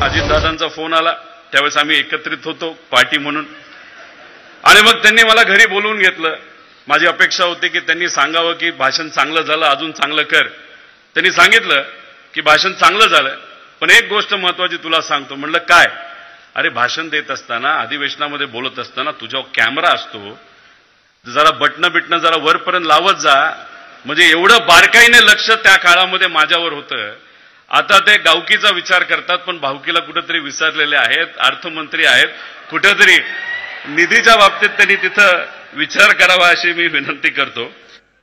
अजितदादांचा phone आला, त्यावेळेस आम्ही एकत्रित होतो पार्टी म्हणून, आणि मग त्यांनी मला घरी बोलवून घेतलं. माझी अपेक्षा होती की त्यांनी सांगावं की भाषण चांगलं झालं, अजून चांगलं कर. त्यांनी सांगितलं की भाषण चांगलं झालं, पण एक गोष्ट महत्वाची तुला सांगतो. म्हणलं काय? अरे भाषण देत असताना, अधिवेशनामध्ये बोलत असताना तुझ्यावर कॅमेरा असतो, जरा बटणं जरा वरपर्यंत लावत जा. म्हणजे एवढं बारकाईने लक्ष त्या काळामध्ये माझ्यावर होतं. आता ते गावकीचा विचार करतात, पण भावकीला कुठेतरी विसरलेले आहेत. अर्थमंत्री आहेत, कुठेतरी निधीच्या बाबतीत त्यांनी तिथं विचार करावा अशी मी विनंती करतो.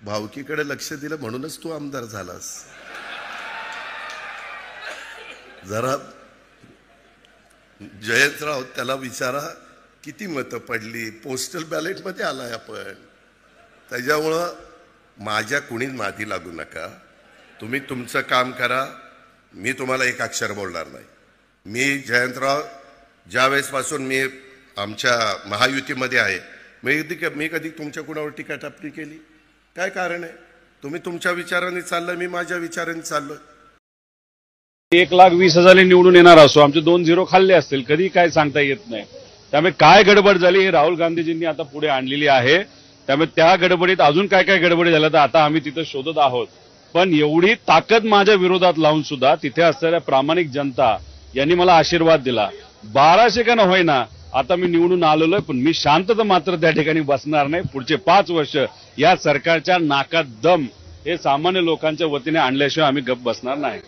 भावकीकडे लक्ष दिलं म्हणूनच तू आमदार झालास. जरा जयंतराव त्याला विचारा किती मतं पडली, पोस्टल बॅलेटमध्ये आलाय आपण. त्याच्यामुळं माझ्या कुणीच मादी लागू नका. तुम्ही तुमचं काम करा. मी तुम्हाला एक अक्षर बोलणार नाही. मी जयंतराव ज्यावेळेसपासून मी आमच्या महायुतीमध्ये आहे, मी कधी तुमच्या कुणावर टीका टिप्पणी केली? काय कारण आहे? तुम्ही तुमच्या विचाराने चाललं, मी माझ्या विचाराने चाललोय. 1,20,000 निवडून येणार असो, आमचे 2-0 खाल्ले असतील, कधी काय सांगता येत नाही. त्यामुळे काय गडबड झाली हे राहुल गांधीजींनी आता पुढे आणलेली आहे. त्यामुळे त्या गडबडीत अजून काय काय गडबडी झाल्या तर आता आम्ही तिथं शोधत आहोत. पण एवढी ताकद माझ्या विरोधात लावून सुद्धा तिथे असलेल्या प्रामाणिक जनता यांनी मला आशीर्वाद दिला. 1200 का न होईना आता मी निवडून आलेलो आहे, पण मी शांतता मात्र त्या ठिकाणी बसणार नाही. पुढचे 5 वर्ष या सरकारच्या नाकात दम हे सामान्य लोकांच्या वतीने आणल्याशिवाय आम्ही गप्प बसणार नाही.